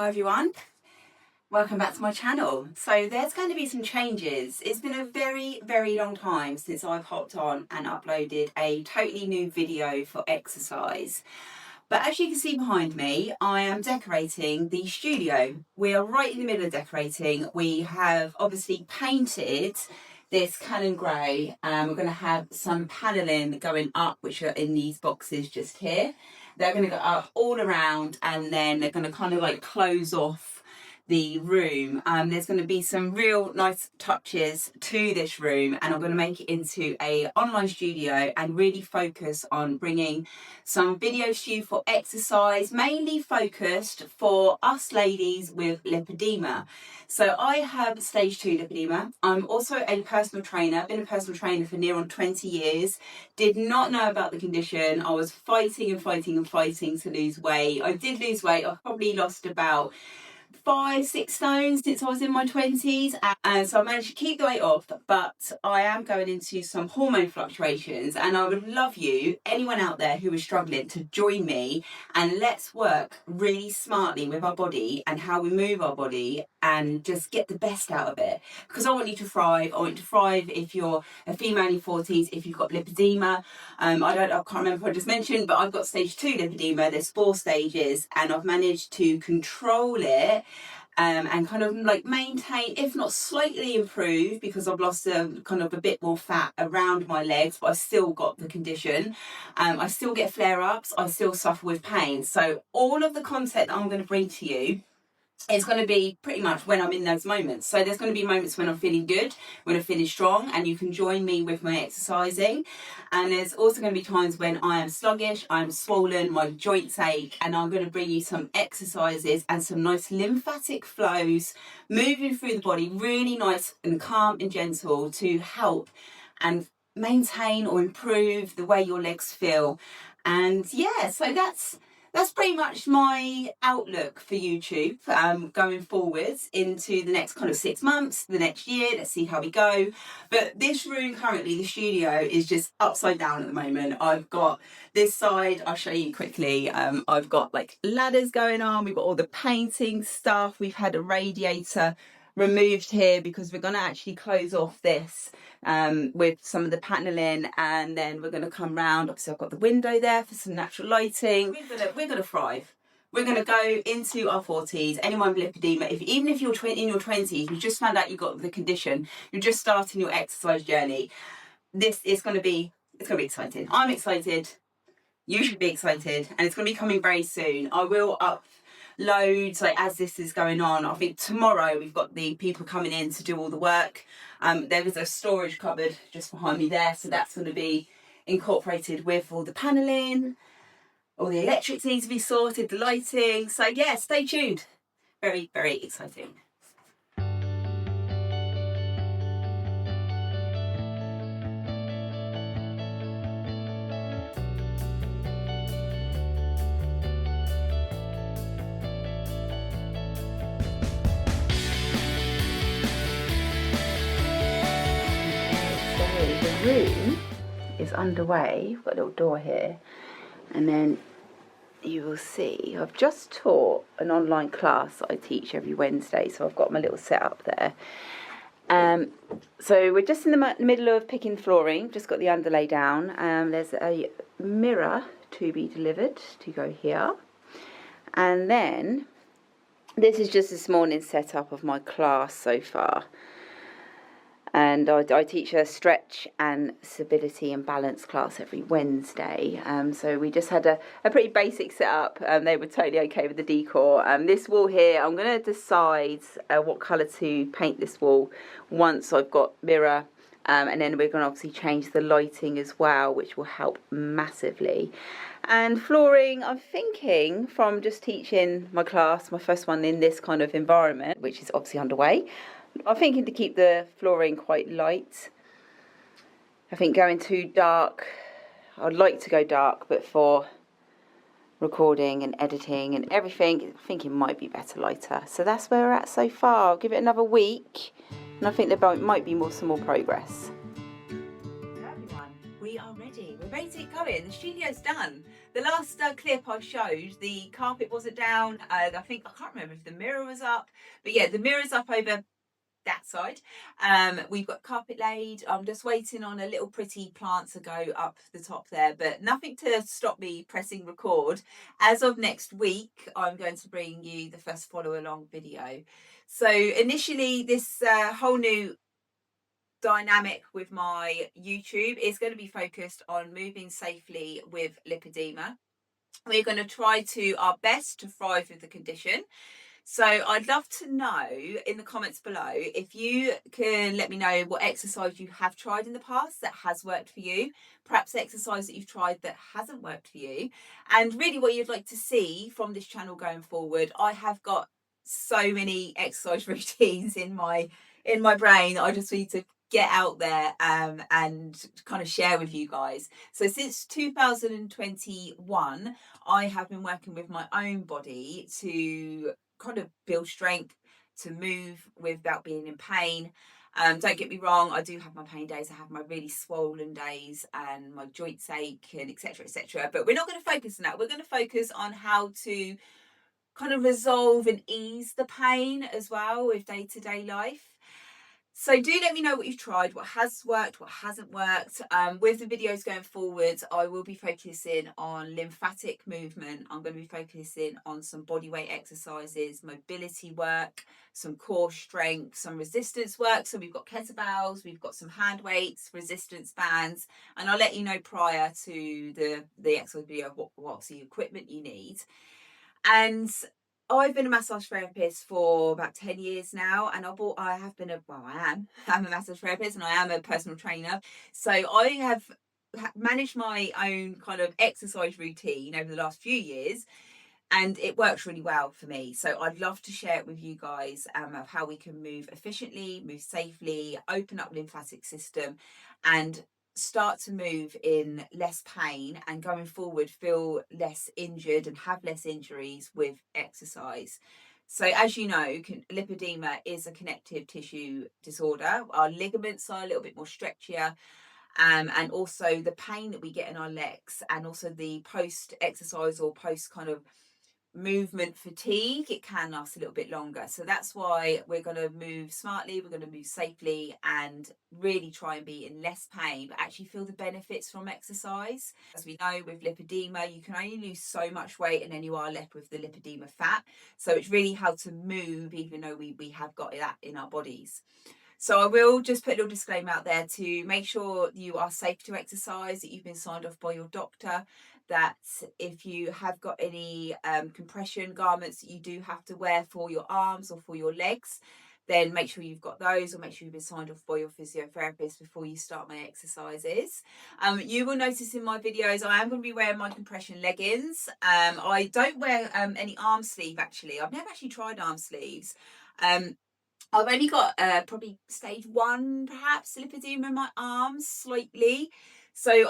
Hi everyone, welcome back to my channel. So there's going to be some changes. It's been a very long time since I've hopped on and uploaded a totally new video for exercise. But as you can see behind me, I am decorating the studio. We are right in the middle of decorating. We have obviously painted this Cannon grey, and we're going to have some panelling going up, which are in these boxes just here. They're going to go up all around, and then they're going to kind of like close off the room. There's going to be some real nice touches to this room, and I'm going to make it into a online studio and really focus on bringing some videos to you for exercise, mainly focused for us ladies with lipedema. So I have stage 2 lipedema. I'm also a personal trainer. I've been a personal trainer for near on 20 years. Did not know about the condition. I was fighting to lose weight. I did lose weight. I probably lost about 5-6 stones since I was in my 20s, and so I managed to keep the weight off, but I am going into some hormone fluctuations, and I would love you, anyone out there who is struggling, to join me and let's work really smartly with our body and how we move our body and just get the best out of it, because I want you to thrive. I want you to thrive if you're a female in your 40s, if you've got lipedema. I can't remember what I just mentioned, but I've got stage 2 lipedema. There's 4 stages, and I've managed to control it and kind of like maintain, if not slightly improve, because I've lost kind of a bit more fat around my legs, but I've still got the condition. I still get flare-ups, I still suffer with pain. So all of the content that I'm going to bring to you, it's going to be pretty much when I'm in those moments. So there's going to be moments when I'm feeling good, when I'm feeling strong, and you can join me with my exercising. And there's also going to be times when I am sluggish, I'm swollen, my joints ache, and I'm going to bring you some exercises and some nice lymphatic flows moving through the body, really nice and calm and gentle, to help and maintain or improve the way your legs feel. And yeah, so that's pretty much my outlook for YouTube going forwards into the next kind of 6 months, the next year. Let's see how we go. But this room currently, the studio, is just upside down at the moment. I've got this side, I'll show you quickly. I've got like ladders going on. We've got all the painting stuff. We've had a radiator removed here because we're going to actually close off this with some of the panelling, and then we're going to come round. Obviously I've got the window there for some natural lighting. We're going to thrive. We're going to go into our 40s. Anyone with lipedema, even if you're in your 20s, you just found out you've got the condition, you're just starting your exercise journey, this is going to be, it's going to be exciting. I'm excited. You should be excited, and it's going to be coming very soon. I will upload like as this is going on. I think tomorrow we've got the people coming in to do all the work. There is a storage cupboard just behind me there, so that's going to be incorporated with all the panelling. All the electrics need to be sorted, the lighting. So yeah, stay tuned. Very exciting. The room is underway. We've got a little door here, and then you will see I've just taught an online class that I teach every Wednesday, so I've got my little setup there. So we're just in the middle of picking flooring, just got the underlay down. There's a mirror to be delivered to go here, and then this is just this morning's setup of my class so far. And I teach a stretch and stability and balance class every Wednesday. So we just had a pretty basic setup. They were totally okay with the decor. This wall here, I'm going to decide what colour to paint this wall once I've got mirror. And then we're going to obviously change the lighting as well, which will help massively. And flooring, I'm thinking, from just teaching my class, my first one in this kind of environment, which is obviously underway, I'm thinking to keep the flooring quite light. I think going too dark, I'd like to go dark, but for recording and editing and everything, I think it might be better lighter. So that's where we're at so far. I'll give it another week, and I think there might be some more progress. Everyone, we we are ready. We're ready to get going. The studio's done. The last clip I showed, the carpet wasn't down. I can't remember if the mirror was up, but yeah, the mirror's up over that side. We've got carpet laid. I'm just waiting on a little pretty plant to go up the top there, but nothing to stop me pressing record. As of next week, I'm going to bring you the first follow along video. So initially, this whole new dynamic with my YouTube is going to be focused on moving safely with lipedema. We're going to try to our best to thrive with the condition. So I'd love to know in the comments below if you can let me know what exercise you have tried in the past that has worked for you, perhaps exercise that you've tried that hasn't worked for you, and really what you'd like to see from this channel going forward. I have got so many exercise routines in my brain that I just need to get out there and kind of share with you guys. So since 2021, I have been working with my own body to kind of build strength, to move without being in pain. Don't get me wrong, I do have my pain days. I have my really swollen days and my joints ache and etc, etc. But we're not going to focus on that. We're going to focus on how to kind of resolve and ease the pain as well with day-to-day life. So do let me know what you've tried, what has worked, what hasn't worked. With the videos going forward, I will be focusing on lymphatic movement. I'm going to be focusing on some bodyweight exercises, mobility work, some core strength, some resistance work. So we've got kettlebells, we've got some hand weights, resistance bands, and I'll let you know prior to the exercise video what's the equipment you need. And I've been a massage therapist for about 10 years now, and I'm a massage therapist and I am a personal trainer. So I have managed my own kind of exercise routine over the last few years, and it works really well for me. So I'd love to share it with you guys of how we can move efficiently, move safely, open up the lymphatic system, and start to move in less pain, and going forward feel less injured and have less injuries with exercise. So as you know, lipedema is a connective tissue disorder. Our ligaments are a little bit more stretchier, and also the pain that we get in our legs, and also the post exercise or post kind of movement fatigue, it can last a little bit longer. So that's why we're going to move smartly, we're going to move safely, and really try and be in less pain but actually feel the benefits from exercise. As we know, with lipedema, you can only lose so much weight and then you are left with the lipedema fat. So it's really how to move even though we have got that in our bodies. So I will just put a little disclaimer out there to make sure you are safe to exercise, that you've been signed off by your doctor, that if you have got any compression garments that you do have to wear for your arms or for your legs, then make sure you've got those, or make sure you've been signed off by your physiotherapist before you start my exercises. You will notice in my videos I am going to be wearing my compression leggings. I don't wear any arm sleeve actually. I've never actually tried arm sleeves. I've only got probably stage 1, perhaps, lipedema in my arms slightly. So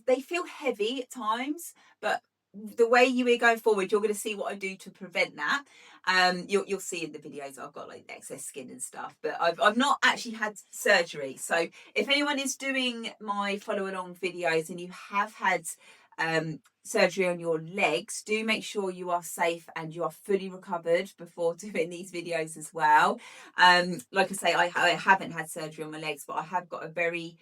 they feel heavy at times, but the way you are going forward, you're going to see what I do to prevent that. You'll see in the videos I've got like excess skin and stuff, but I've not actually had surgery. So if anyone is doing my follow along videos and you have had surgery on your legs, do make sure you are safe and you are fully recovered before doing these videos as well. Like I say, I haven't had surgery on my legs, but I have got a very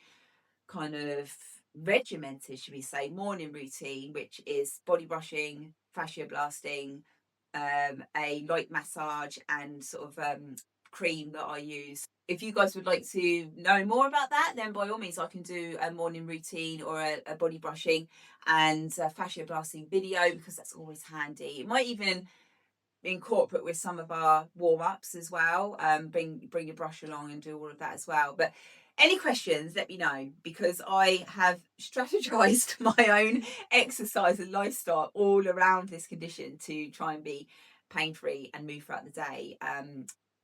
kind of regimented, should we say, morning routine, which is body brushing, fascia blasting, a light massage, and sort of cream that I use. If you guys would like to know more about that, then by all means I can do a morning routine or a body brushing and a fascia blasting video, because that's always handy. It might even incorporate with some of our warm-ups as well. Bring your brush along and do all of that as well. But any questions, let me know, because I have strategized my own exercise and lifestyle all around this condition to try and be pain-free and move throughout the day.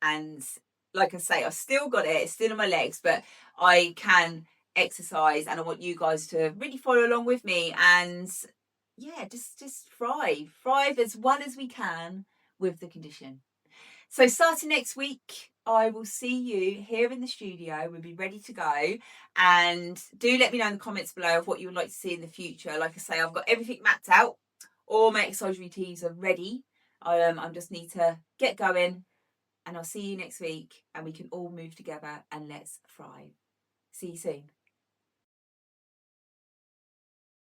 And like I say, I've still got it, it's still in my legs, but I can exercise, and I want you guys to really follow along with me and yeah, just thrive as well as we can with the condition. So starting next week, I will see you here in the studio. We'll be ready to go. And do let me know in the comments below of what you would like to see in the future. Like I say, I've got everything mapped out. All my exercise routines are ready. I just need to get going. And I'll see you next week. And we can all move together and let's thrive. See you soon.